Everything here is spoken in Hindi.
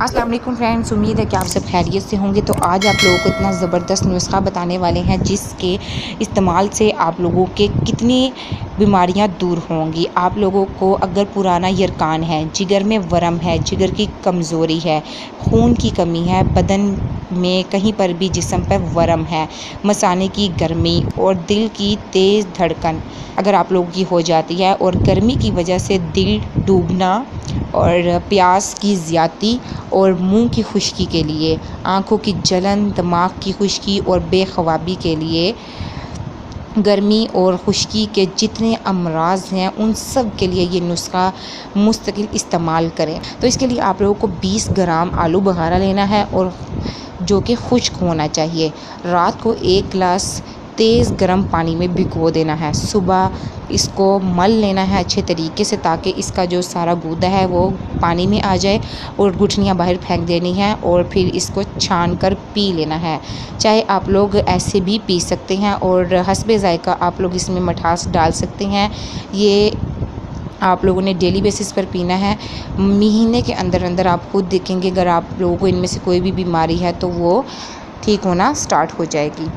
अस्सलाम वालेकुम फ्रेंड्स, उम्मीद है कि आप सब खैरियत से होंगे। तो आज आप लोगों को इतना ज़बरदस्त नुस्खा बताने वाले हैं जिसके इस्तेमाल से आप लोगों के कितनी बीमारियां दूर होंगी। आप लोगों को अगर पुराना यरकान है, जिगर में वरम है, जिगर की कमज़ोरी है, खून की कमी है, बदन में कहीं पर भी जिस्म पर वरम है, मसाने की गर्मी और दिल की तेज़ धड़कन अगर आप लोगों की हो जाती है और गर्मी की वजह से दिल डूबना और प्यास की ज़्यादती और मुंह की खुश्की के लिए, आँखों की जलन, दिमाग की खुश्की और बेख्वाबी के लिए, गर्मी और खुश्की के जितने अमराज हैं उन सब के लिए ये नुस्खा मुस्तकिल इस्तेमाल करें। तो इसके लिए आप लोगों को 20 ग्राम आलू बुखारा लेना है और जो कि खुश्क होना चाहिए। रात को 1 गिलास तेज़ गर्म पानी में भिगो देना है। सुबह इसको मल लेना है अच्छे तरीके से ताकि इसका जो सारा गूदा है वो पानी में आ जाए और गुठलियाँ बाहर फेंक देनी है और फिर इसको छान कर पी लेना है। चाहे आप लोग ऐसे भी पी सकते हैं और हस्बे ज़ायक़ा आप लोग इसमें मिठास डाल सकते हैं। ये आप लोगों ने डेली बेसिस पर पीना है। महीने के अंदर अंदर आप खुद देखेंगे अगर आप लोगों को इनमें से कोई भी बीमारी है तो वो ठीक होना स्टार्ट हो जाएगी।